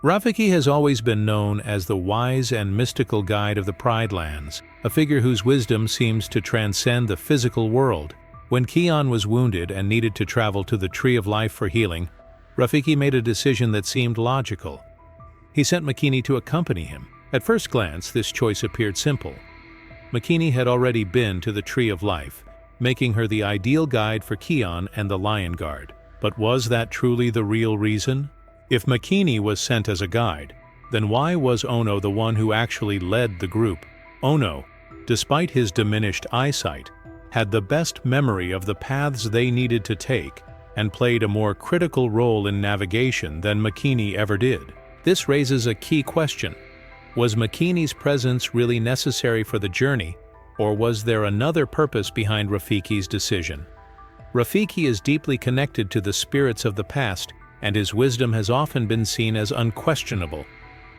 Rafiki has always been known as the wise and mystical guide of the Pride Lands, a figure whose wisdom seems to transcend the physical world. When Kian was wounded and needed to travel to the Tree of Life for healing, Rafiki made a decision that seemed logical. He sent Makini to accompany him. At first glance, this choice appeared simple. Makini had already been to the Tree of Life, making her the ideal guide for Kian and the Lion Guard. But was that truly the real reason? If Makini was sent as a guide, then why was Ono the one who actually led the group? Ono, despite his diminished eyesight, had the best memory of the paths they needed to take and played a more critical role in navigation than Makini ever did. This raises a key question. Was Makini's presence really necessary for the journey, or was there another purpose behind Rafiki's decision? Rafiki is deeply connected to the spirits of the past, and his wisdom has often been seen as unquestionable.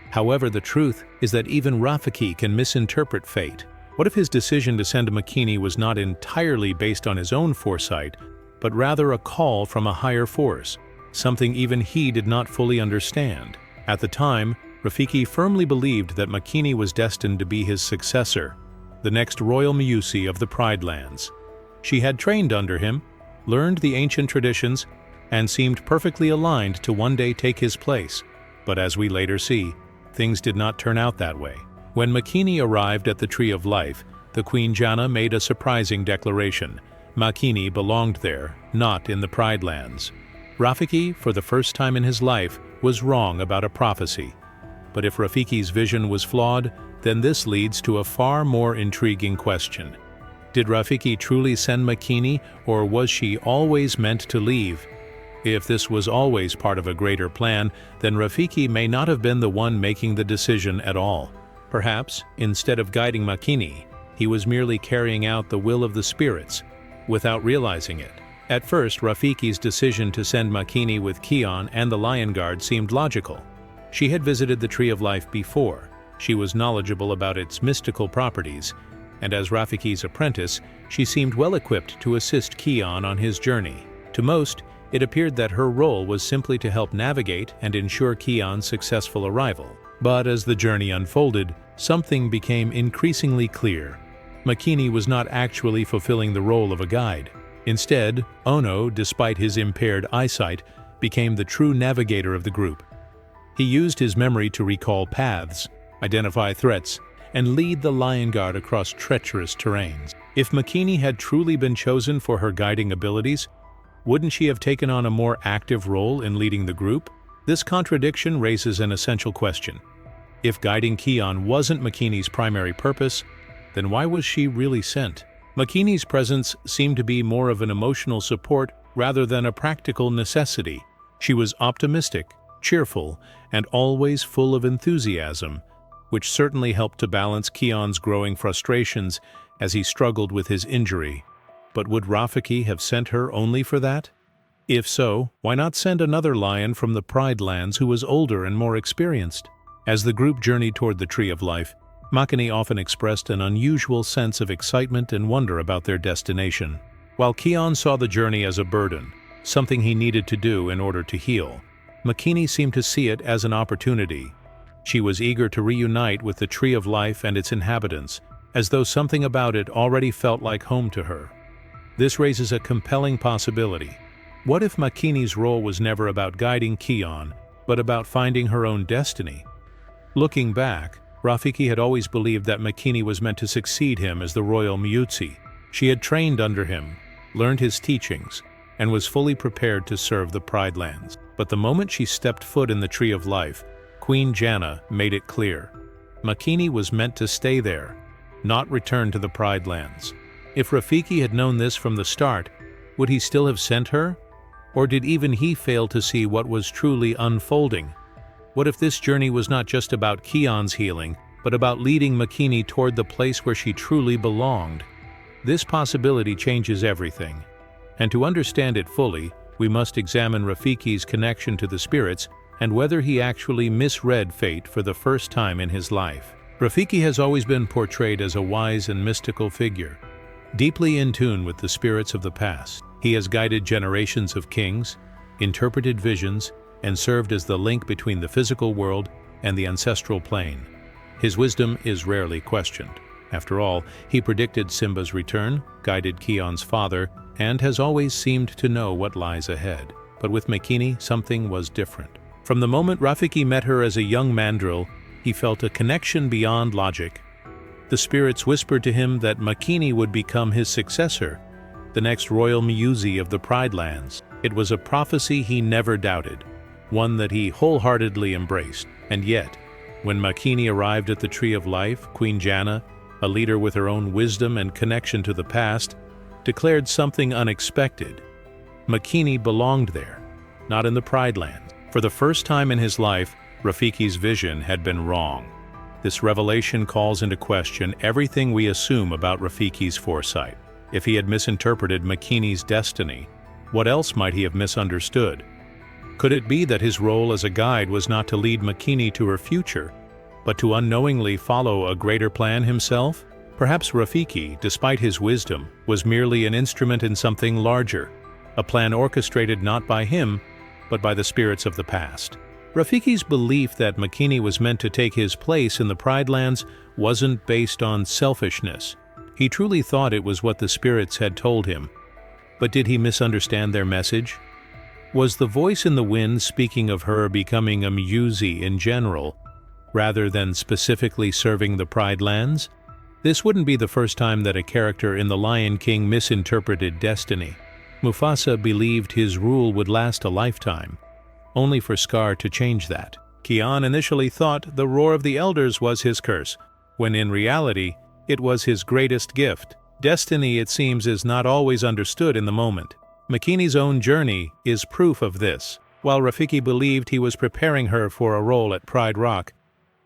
However, the truth is that even Rafiki can misinterpret fate. What if his decision to send Makini was not entirely based on his own foresight, but rather a call from a higher force, something even he did not fully understand? At the time, Rafiki firmly believed that Makini was destined to be his successor, the next royal Miyusi of the Pride Lands. She had trained under him, learned the ancient traditions, and seemed perfectly aligned to one day take his place. But as we later see, things did not turn out that way. When Makini arrived at the Tree of Life, the Queen Jana made a surprising declaration. Makini belonged there, not in the Pride Lands. Rafiki, for the first time in his life, was wrong about a prophecy. But if Rafiki's vision was flawed, then this leads to a far more intriguing question. Did Rafiki truly send Makini, or was she always meant to leave? If this was always part of a greater plan, then Rafiki may not have been the one making the decision at all. Perhaps, instead of guiding Makini, he was merely carrying out the will of the spirits, without realizing it. At first, Rafiki's decision to send Makini with Kian and the Lion Guard seemed logical. She had visited the Tree of Life before. She was knowledgeable about its mystical properties, and as Rafiki's apprentice, she seemed well equipped to assist Kian on his journey. To most, it appeared that her role was simply to help navigate and ensure Kian's successful arrival. But as the journey unfolded, something became increasingly clear. Makini was not actually fulfilling the role of a guide. Instead, Ono, despite his impaired eyesight, became the true navigator of the group. He used his memory to recall paths, identify threats, and lead the Lion Guard across treacherous terrains. If Makini had truly been chosen for her guiding abilities, wouldn't she have taken on a more active role in leading the group? This contradiction raises an essential question. If guiding Kian wasn't Makini's primary purpose, then why was she really sent? Makini's presence seemed to be more of an emotional support rather than a practical necessity. She was optimistic, cheerful, and always full of enthusiasm, which certainly helped to balance Kian's growing frustrations as he struggled with his injury. But would Rafiki have sent her only for that? If so, why not send another lion from the Pride Lands who was older and more experienced? As the group journeyed toward the Tree of Life, Makini often expressed an unusual sense of excitement and wonder about their destination. While Kian saw the journey as a burden, something he needed to do in order to heal, Makini seemed to see it as an opportunity. She was eager to reunite with the Tree of Life and its inhabitants, as though something about it already felt like home to her. This raises a compelling possibility. What if Makini's role was never about guiding Kian, but about finding her own destiny? Looking back, Rafiki had always believed that Makini was meant to succeed him as the royal Miyuzi. She had trained under him, learned his teachings, and was fully prepared to serve the Pride Lands. But the moment she stepped foot in the Tree of Life, Queen Jana made it clear. Makini was meant to stay there, not return to the Pride Lands. If Rafiki had known this from the start, would he still have sent her? Or did even he fail to see what was truly unfolding? What if this journey was not just about Kian's healing, but about leading Makini toward the place where she truly belonged? This possibility changes everything. And to understand it fully, we must examine Rafiki's connection to the spirits and whether he actually misread fate for the first time in his life. Rafiki has always been portrayed as a wise and mystical figure, deeply in tune with the spirits of the past. He has guided generations of kings, interpreted visions, and served as the link between the physical world and the ancestral plane. His wisdom is rarely questioned. After all, he predicted Simba's return, guided Kion's father, and has always seemed to know what lies ahead. But with Makini, something was different. From the moment Rafiki met her as a young mandrill, he felt a connection beyond logic. The spirits whispered to him that Makini would become his successor, the next royal Muyuzi of the Pride Lands. It was a prophecy he never doubted, one that he wholeheartedly embraced. And yet, when Makini arrived at the Tree of Life, Queen Jana, a leader with her own wisdom and connection to the past, declared something unexpected. Makini belonged there, not in the Pride Lands. For the first time in his life, Rafiki's vision had been wrong. This revelation calls into question everything we assume about Rafiki's foresight. If he had misinterpreted Makini's destiny, what else might he have misunderstood? Could it be that his role as a guide was not to lead Makini to her future, but to unknowingly follow a greater plan himself? Perhaps Rafiki, despite his wisdom, was merely an instrument in something larger, a plan orchestrated not by him, but by the spirits of the past. Rafiki's belief that Makini was meant to take his place in the Pride Lands wasn't based on selfishness. He truly thought it was what the spirits had told him. But did he misunderstand their message? Was the voice in the wind speaking of her becoming a Muyuzi in general, rather than specifically serving the Pride Lands? This wouldn't be the first time that a character in The Lion King misinterpreted destiny. Mufasa believed his rule would last a lifetime, only for Scar to change that. Kion initially thought the roar of the elders was his curse, when in reality, it was his greatest gift. Destiny, it seems, is not always understood in the moment. Makini's own journey is proof of this. While Rafiki believed he was preparing her for a role at Pride Rock,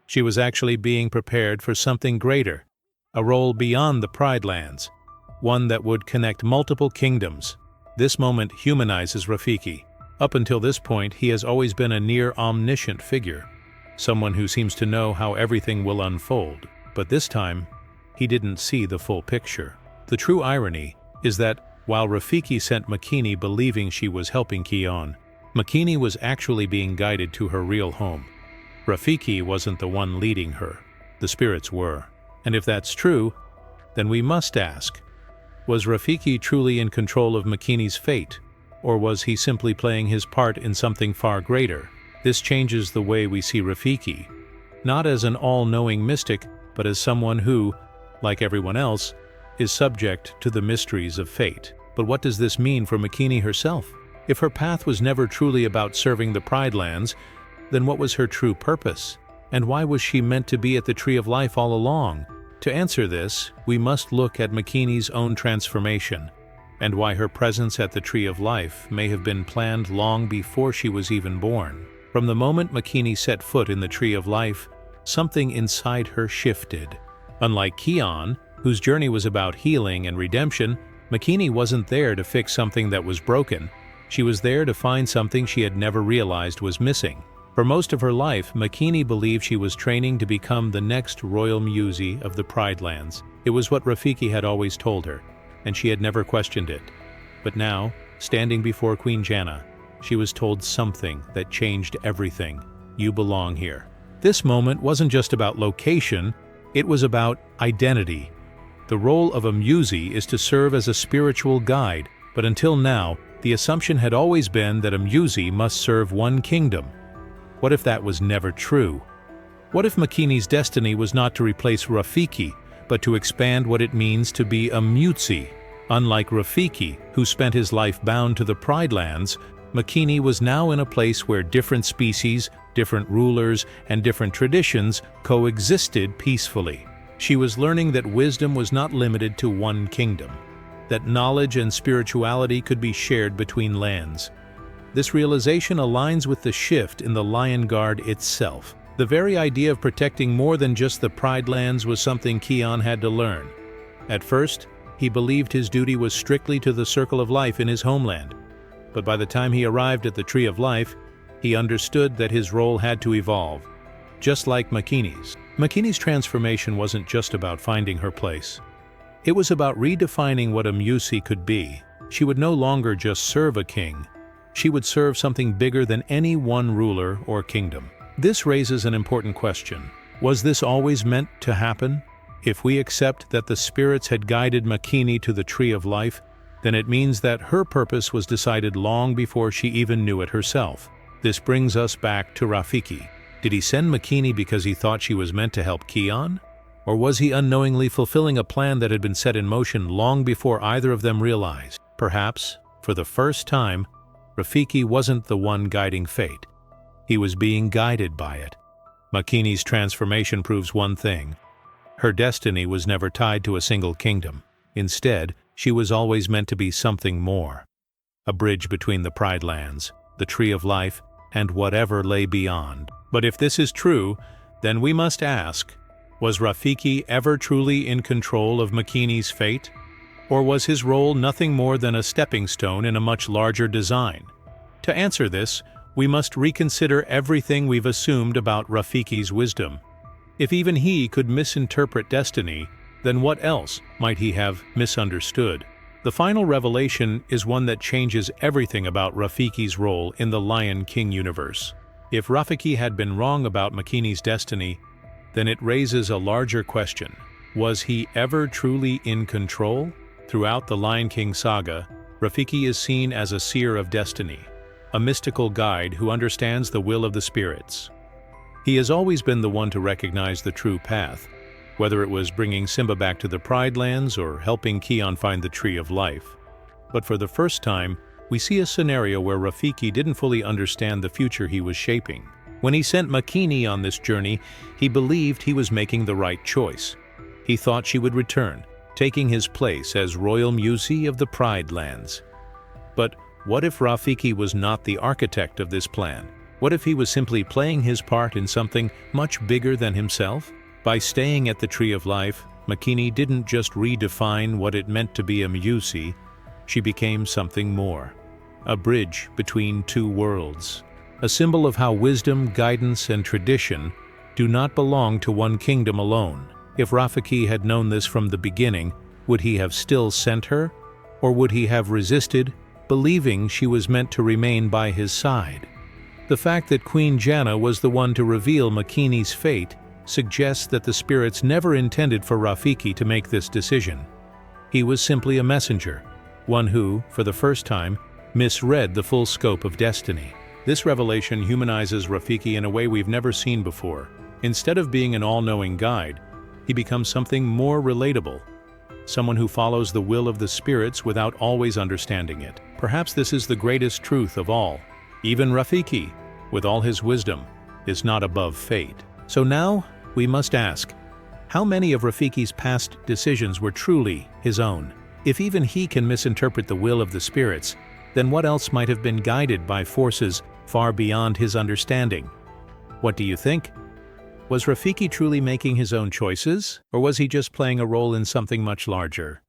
she was actually being prepared for something greater, a role beyond the Pride Lands, one that would connect multiple kingdoms. This moment humanizes Rafiki. Up until this point, he has always been a near-omniscient figure, someone who seems to know how everything will unfold. But this time, he didn't see the full picture. The true irony is that while Rafiki sent Makini believing she was helping Kion, Makini was actually being guided to her real home. Rafiki wasn't the one leading her, the spirits were. And if that's true, then we must ask, was Rafiki truly in control of Makini's fate, or was he simply playing his part in something far greater? This changes the way we see Rafiki, not as an all-knowing mystic, but as someone who, like everyone else, is subject to the mysteries of fate. But what does this mean for Makini herself? If her path was never truly about serving the Pride Lands, then what was her true purpose? And why was she meant to be at the Tree of Life all along? To answer this, we must look at Makini's own transformation, and why her presence at the Tree of Life may have been planned long before she was even born. From the moment Makini set foot in the Tree of Life, something inside her shifted. Unlike Kion, whose journey was about healing and redemption, Makini wasn't there to fix something that was broken. She was there to find something she had never realized was missing. For most of her life, Makini believed she was training to become the next royal Muyuzi of the Pride Lands. It was what Rafiki had always told her, and she had never questioned it. But now, standing before Queen Jana, she was told something that changed everything. You belong here. This moment wasn't just about location, it was about identity. The role of a Muyuzi is to serve as a spiritual guide, but until now, the assumption had always been that a Muyuzi must serve one kingdom. What if that was never true? What if Makini's destiny was not to replace Rafiki, but to expand what it means to be a Muyuzi? Unlike Rafiki, who spent his life bound to the Pride Lands, Makini was now in a place where different species, different rulers, and different traditions coexisted peacefully. She was learning that wisdom was not limited to one kingdom, that knowledge and spirituality could be shared between lands. This realization aligns with the shift in the Lion Guard itself. The very idea of protecting more than just the Pride Lands was something Kion had to learn. At first, he believed his duty was strictly to the Circle of Life in his homeland. But by the time he arrived at the Tree of Life, he understood that his role had to evolve, just like Makini's. Makini's transformation wasn't just about finding her place. It was about redefining what a Muyuzi could be. She would no longer just serve a king. She would serve something bigger than any one ruler or kingdom. This raises an important question. Was this always meant to happen? If we accept that the spirits had guided Makini to the Tree of Life, then it means that her purpose was decided long before she even knew it herself. This brings us back to Rafiki. Did he send Makini because he thought she was meant to help Kian? Or was he unknowingly fulfilling a plan that had been set in motion long before either of them realized? Perhaps, for the first time, Rafiki wasn't the one guiding fate. He was being guided by it. Makini's transformation proves one thing. Her destiny was never tied to a single kingdom. Instead, she was always meant to be something more. A bridge between the Pride Lands, the Tree of Life, and whatever lay beyond. But if this is true, then we must ask, was Rafiki ever truly in control of Makini's fate? Or was his role nothing more than a stepping stone in a much larger design? To answer this, we must reconsider everything we've assumed about Rafiki's wisdom. If even he could misinterpret destiny, then what else might he have misunderstood? The final revelation is one that changes everything about Rafiki's role in the Lion King universe. If Rafiki had been wrong about Makini's destiny, then it raises a larger question. Was he ever truly in control? Throughout the Lion King saga, Rafiki is seen as a seer of destiny, a mystical guide who understands the will of the spirits. He has always been the one to recognize the true path, whether it was bringing Simba back to the Pride Lands or helping Kian find the Tree of Life. But for the first time, we see a scenario where Rafiki didn't fully understand the future he was shaping. When he sent Makini on this journey, he believed he was making the right choice. He thought she would return, taking his place as Royal Musi of the Pride Lands. But what if Rafiki was not the architect of this plan? What if he was simply playing his part in something much bigger than himself? By staying at the Tree of Life, Makini didn't just redefine what it meant to be a Musi, she became something more. A bridge between two worlds. A symbol of how wisdom, guidance, and tradition do not belong to one kingdom alone. If Rafiki had known this from the beginning, would he have still sent her? Or would he have resisted, believing she was meant to remain by his side? The fact that Queen Janna was the one to reveal Makini's fate suggests that the spirits never intended for Rafiki to make this decision. He was simply a messenger, one who, for the first time, misread the full scope of destiny. This revelation humanizes Rafiki in a way we've never seen before. Instead of being an all-knowing guide, he becomes something more relatable, someone who follows the will of the spirits without always understanding it. Perhaps this is the greatest truth of all. Even Rafiki, with all his wisdom, is not above fate. So now, we must ask, how many of Rafiki's past decisions were truly his own? If even he can misinterpret the will of the spirits, then what else might have been guided by forces far beyond his understanding? What do you think? Was Rafiki truly making his own choices, or was he just playing a role in something much larger?